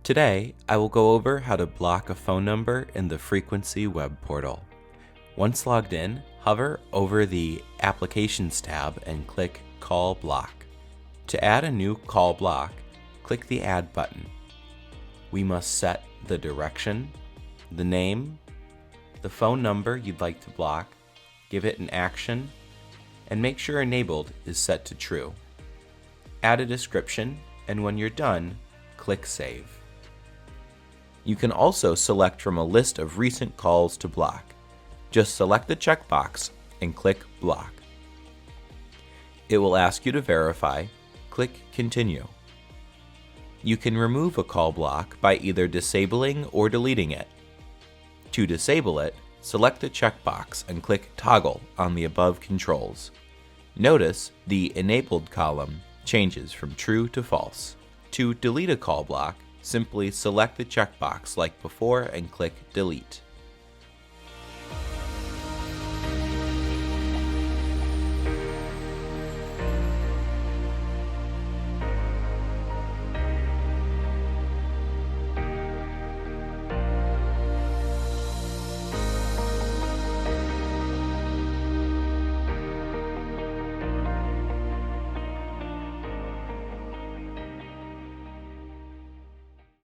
Today, I will go over how to block a phone number in the Frequency web portal. Once logged in, hover over the Applications tab and click Call Block. To add a new call block, click the Add button. We must set the direction, the name, the phone number you'd like to block, give it an action, and make sure Enabled is set to True. Add a description, and when you're done, click Save. You can also select from a list of recent calls to block. Just select the checkbox and click Block. It will ask you to verify. Click Continue. You can remove a call block by either disabling or deleting it. To disable it, select the checkbox and click Toggle on the above controls. Notice the Enabled column changes from true to false. To delete a call block, simply select the checkbox like before and click Delete.